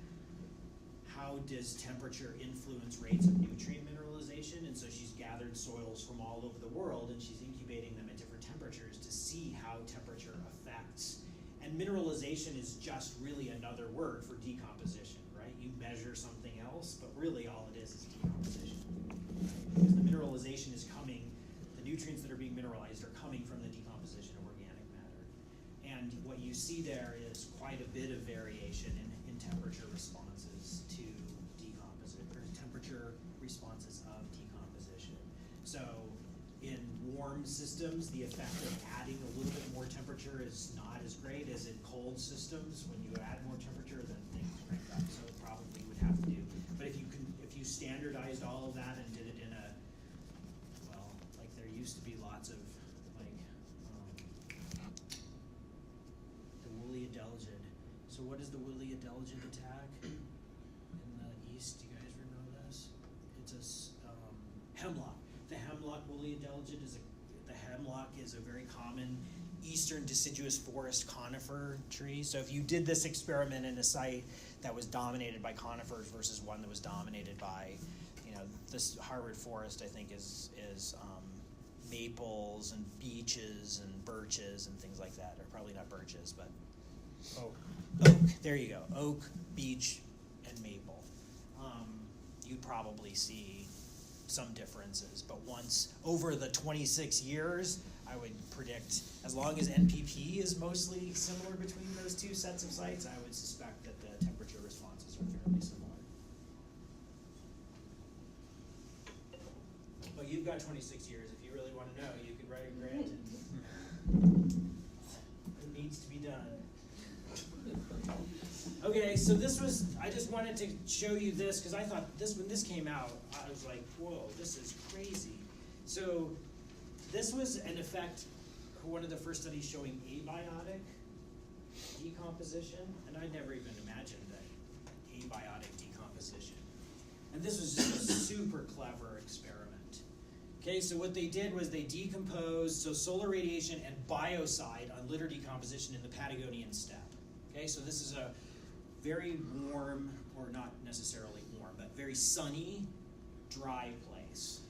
how does temperature influence rates of nutrient mineralization. And so she's gathered soils from all over the world and she's incubating them at different temperatures to see how temperature affects And mineralization is just really another word for decomposition, right? You measure something else, but really all it is decomposition. Because the mineralization is coming, the nutrients that are being mineralized are coming from the decomposition of organic matter. And what you see there is quite a bit of variation in temperature responses to decomposition, or temperature responses of decomposition. So in warm systems, the effect of adding a little bit more temperature is not as great as in cold systems. When you add more temperature, then things crank up. So it probably would have to do. But if you standardized all of that and did it in a, well, like there used to be lots of like the woolly adelgid. So what is the woolly adelgid attack in the east? You guys know this? It's a hemlock. The hemlock woolly adelgid is a very common eastern deciduous forest conifer tree. So if you did this experiment in a site that was dominated by conifers versus one that was dominated by, this Harvard forest, I think is maples and beeches and birches and things like that, or probably not birches, but oak. There you go. Oak, beech, and maple. You'd probably see some differences, but once over the 26 years, I would predict, as long as NPP is mostly similar between those two sets of sites, I would suspect that the temperature responses are fairly similar. But you've got 26 years. If you really want to know, you could write a grant and it needs to be done. Okay, so I just wanted to show you this because I thought when this came out, I was like, whoa, this is crazy. So this was an effect, one of the first studies showing abiotic decomposition, and I'd never even imagined that abiotic decomposition. And this was just a super clever experiment. Okay, so what they did was they decomposed, solar radiation and biocide on litter decomposition in the Patagonian steppe. Okay, so this is a very warm, or not necessarily warm, but very sunny, dry place.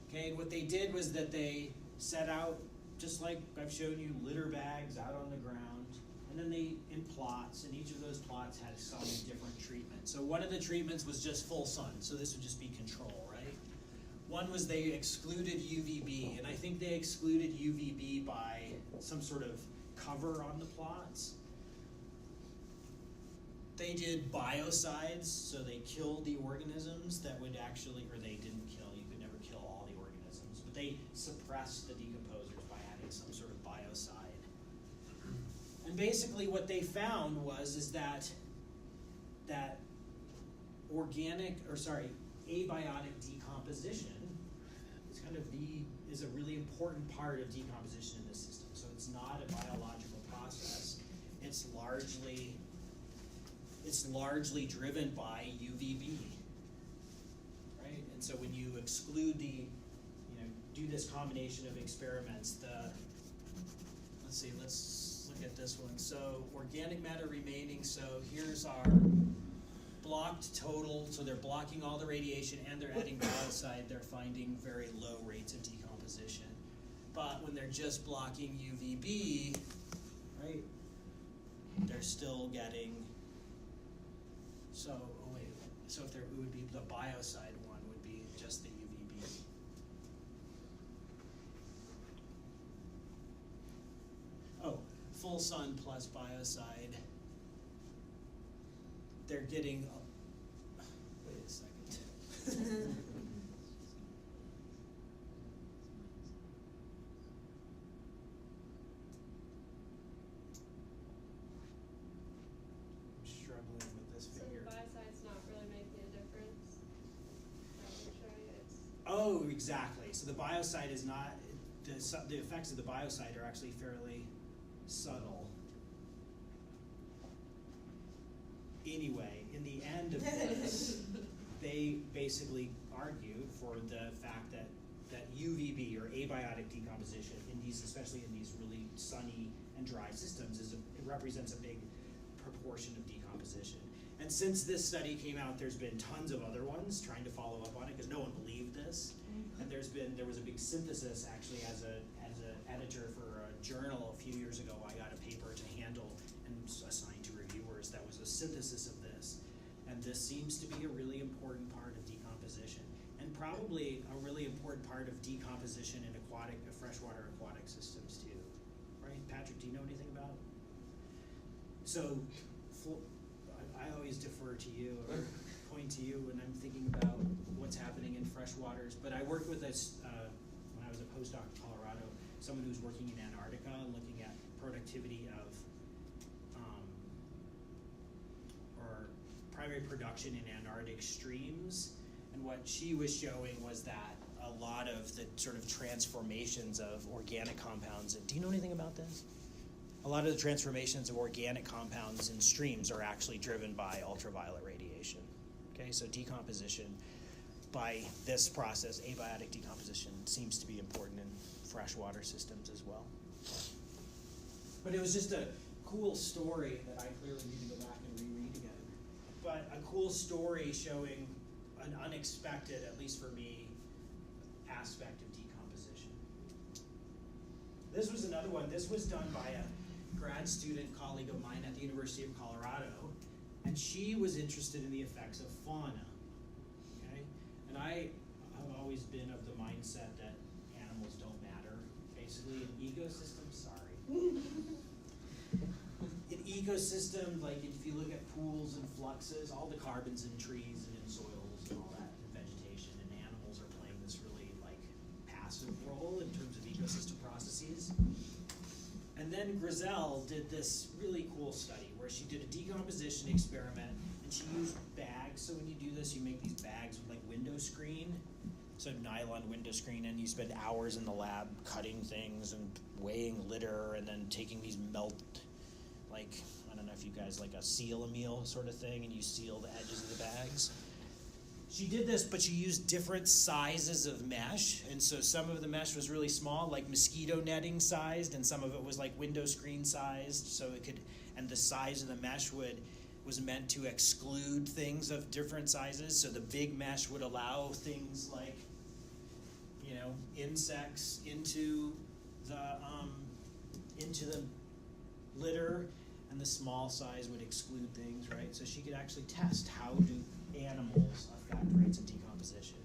Okay, and what they did was that they set out, just like I've shown you, litter bags out on the ground, and then in plots, and each of those plots had some different treatment. So one of the treatments was just full sun, so this would just be control, right? One was they excluded UVB, and I think they excluded UVB by some sort of cover on the plots. They did biocides, so they killed the organisms that would actually, or they didn't kill, you could never kill all the organisms, but they suppressed the decomposers by adding some sort of biocide. And basically what they found is that abiotic decomposition is a really important part of decomposition in this system. So it's not a biological process. It's largely driven by UVB, right? And so when you exclude do this combination of experiments, let's look at this one. So organic matter remaining, so here's our blocked total, so they're blocking all the radiation and they're adding biocide, they're finding very low rates of decomposition. But when they're just blocking UVB, right, they're still getting, so if it would be the biocide one would be just the UVB. Oh, full sun plus biocide. They're getting, wait a second. I'm struggling with this figure. So the biocide's not really making a difference? That would show you it's... Oh, exactly. So the biocide is not, the effects of the biocide are actually fairly subtle. Anyway, in the end of this, they basically argued for the fact that UVB, or abiotic decomposition, especially in these really sunny and dry systems, it represents a big proportion of decomposition. And since this study came out, there's been tons of other ones trying to follow up on it because no one believed this. And there was a big synthesis actually as an editor for a journal a few years ago. I got a paper to handle and assigned to reviewers that was a synthesis of this. And this seems to be a really important part of decomposition, and probably a really important part of decomposition in freshwater aquatic systems too. Right, Patrick? Do you know anything about it? So, I always defer to you or point to you when I'm thinking about what's happening in freshwaters. But I worked with this when I was a postdoc in Colorado, someone who's working in Antarctica and looking at productivity of or primary production in Antarctic streams. And what she was showing was that a lot of the sort of transformations of organic compounds. Do you know anything about this? A lot of the transformations of organic compounds in streams are actually driven by ultraviolet radiation. Okay, so decomposition by this process, abiotic decomposition, seems to be important in freshwater systems as well. But it was just a cool story that I clearly need to go back and reread again. But a cool story showing an unexpected, at least for me, aspect of decomposition. This was another one. This was done by a grad student colleague of mine at the University of Colorado, and she was interested in the effects of fauna. Okay, and I have always been of the mindset that animals don't matter. Basically, an ecosystem. Sorry. An ecosystem, like if you look at pools and fluxes, all the carbons in trees and in soils and all that, and vegetation, and animals are playing this really like passive role in terms of ecosystem processes. And then Grizel did this really cool study where she did a decomposition experiment, and she used bags. So when you do this, you make these bags with like window screen, so nylon window screen, and you spend hours in the lab cutting things and weighing litter, and then taking these like, I don't know if you guys like a seal a meal sort of thing, and you seal the edges of the bags. She did this, but she used different sizes of mesh, and so some of the mesh was really small, like mosquito netting sized, and some of it was like window screen sized, so it could, and the size of the mesh was meant to exclude things of different sizes, so the big mesh would allow things like, insects into the litter, and the small size would exclude things, right? So she could actually test how do animals affect rates of decomposition.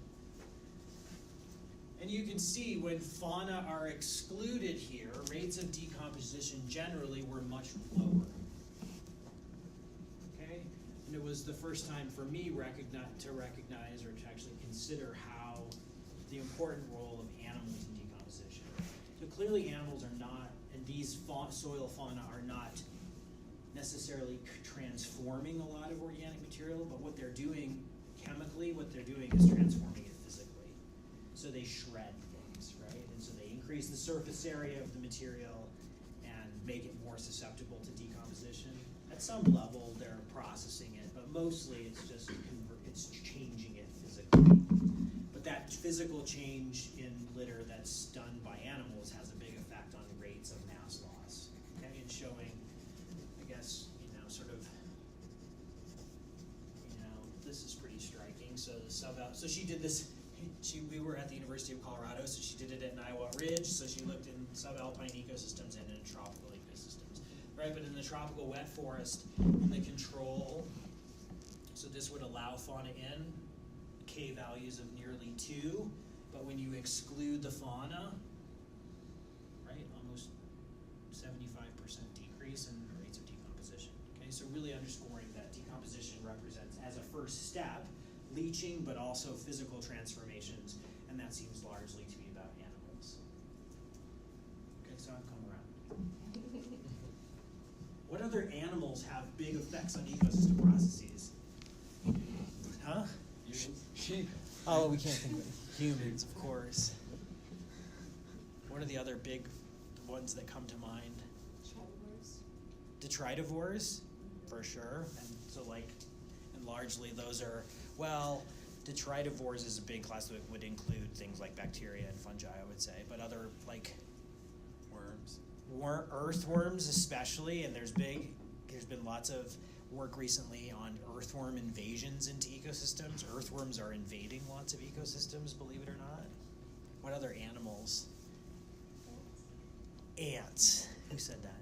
And you can see when fauna are excluded here, rates of decomposition generally were much lower. Okay? And it was the first time for me to recognize or to actually consider how the important role of animals in decomposition. So clearly animals are not, and these soil fauna are not necessarily transforming a lot of organic material, but what they're doing chemically, what they're doing is transforming it physically. So they shred things, right? And so they increase the surface area of the material and make it more susceptible to decomposition. At some level, they're processing it, but mostly it's just it's changing it physically. But that physical change in litter that's done by animals has a big effect on rates of mass loss. Okay, and showing, I guess, this is pretty striking. So so she did this. We were at the University of Colorado, so she did it at Iowa Ridge. So she looked in subalpine ecosystems and in tropical ecosystems, right? But in the tropical wet forest, in the control, so this would allow fauna in, K values of nearly 2, but when you exclude the fauna, right, almost 75% decrease in rates of decomposition. Okay, so really underscoring that decomposition represents, as a first step, leaching, but also physical transformations, and that seems largely to be about animals. Okay, so I've come around. What other animals have big effects on ecosystem processes? Huh? Sheep. Oh, we can't think of humans, of course. What are the other big ones that come to mind? Detritivores, for sure. And so and largely those are, detritivores is a big class that would include things like bacteria and fungi, I would say, but other worms. Earthworms especially, and there's been lots of work recently on earthworm invasions into ecosystems. Earthworms are invading lots of ecosystems, believe it or not. What other animals? Ants. Who said that?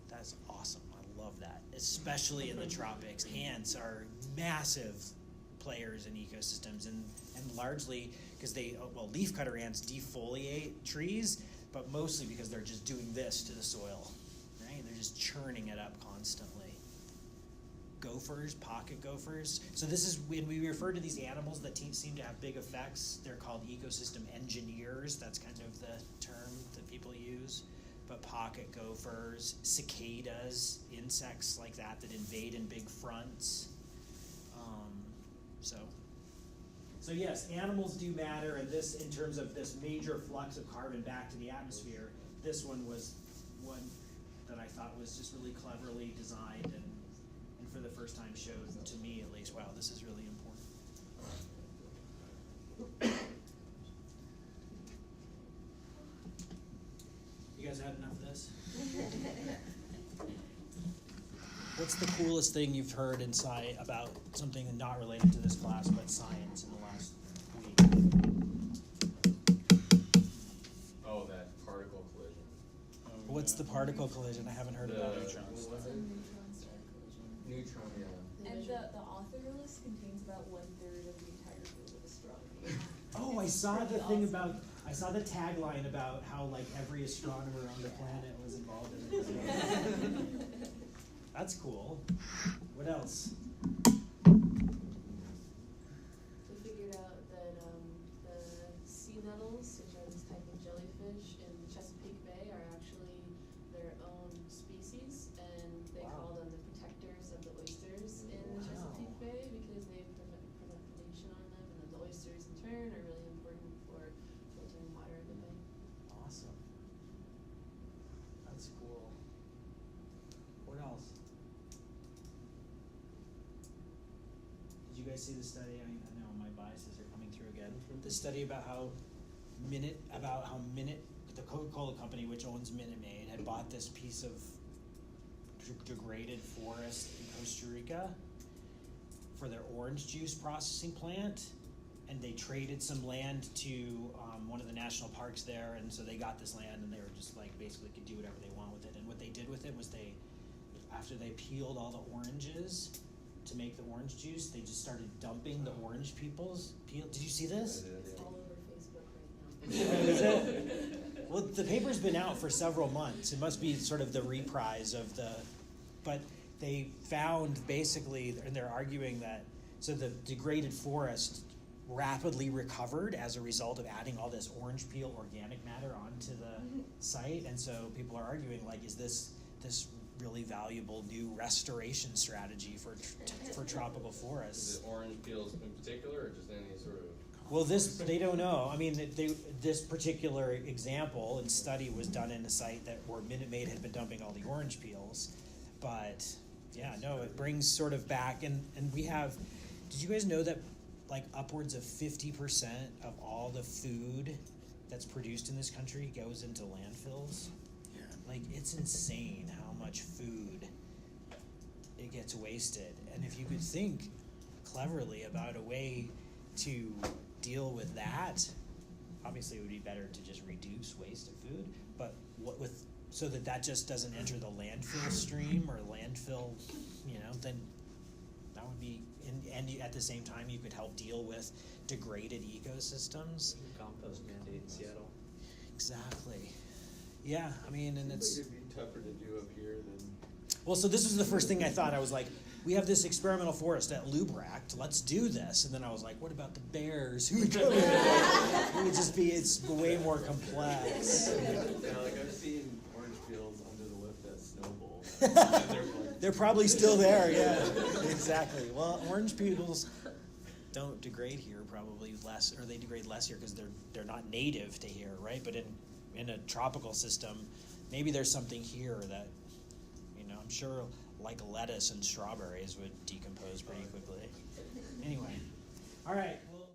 That's awesome. I love that. Especially in the tropics. Ants are massive players in ecosystems, and largely because leafcutter ants defoliate trees, but mostly because they're just doing this to the soil, right? They're just churning it up constantly. Gophers, pocket gophers. So this is when we refer to these animals that seem to have big effects. They're called ecosystem engineers. That's kind of the term that people use. But pocket gophers, cicadas, insects like that invade in big fronts. So yes, animals do matter, and this, in terms of this major flux of carbon back to the atmosphere, this one was one that I thought was just really cleverly designed and for the first time showed, to me at least, wow, this is really important. You guys had enough of this? What's the coolest thing you've heard inside about something not related to this class, but science in the last week? Oh, that particle collision. What's the particle collision? I haven't heard about it. Neutrons. It's a neutron star collision. Neutron, yeah. And the author list contains about 1/3 of the entire field of astronomy. Oh, I saw the thing about, I saw the tagline about how like every astronomer on the planet was involved in it. That's cool. What else? We figured out that the sea nettles, which are this type of jellyfish in Chesapeake Bay, are actually their own species, and they call them the protectors of the oysters in the Chesapeake Bay because they prevent predation on them, and then the oysters in turn are really important for filtering water in the bay. Awesome. That's cool. What else? Did you guys see the study? I know my biases are coming through again. The study about how the Coca-Cola company, which owns Minute Maid, had bought this piece of degraded forest in Costa Rica for their orange juice processing plant, and they traded some land to one of the national parks there, and so they got this land, and they were just like basically could do whatever they want with it. And what they did with it was after they peeled all the oranges to make the orange juice, they just started dumping the orange peel. Did you see this? It's all over Facebook right now. Is it? Well, the paper's been out for several months. It must be sort of the reprise of but they found basically, and they're arguing that, so the degraded forest rapidly recovered as a result of adding all this orange peel organic matter onto the site, and so people are arguing, like, is this really valuable new restoration strategy for tropical forests? Is it orange peels in particular, or just any sort of? Well, they don't know. I mean, this particular example and study was done in a site where Minute Maid had been dumping all the orange peels, but yeah, no, it brings sort of back, and we have. Did you guys know that like upwards of 50% of all the food that's produced in this country goes into landfills? Yeah. Like, it's insane how much food it gets wasted. And if you could think cleverly about a way to deal with that, obviously it would be better to just reduce waste of food, but so that just doesn't enter the landfill stream or landfill, then that would be, and at the same time you could help deal with degraded ecosystems. Compost mandate in Seattle. Exactly. Yeah, I mean, and it's. It'd be tougher to do up here than. Well, so this was the first thing I thought. I was like, we have this experimental forest at Lubract. Let's do this. And then I was like, what about the bears who would come in? It would just be, it's way more complex. Yeah, like I've seen orange peels under the lift at Snowball. They're probably still there, yeah. Exactly. Well, orange peels don't degrade here probably less, or they degrade less here because they're not native to here, right? But in a tropical system, maybe there's something here that, I'm sure like lettuce and strawberries would decompose pretty quickly. Anyway, all right.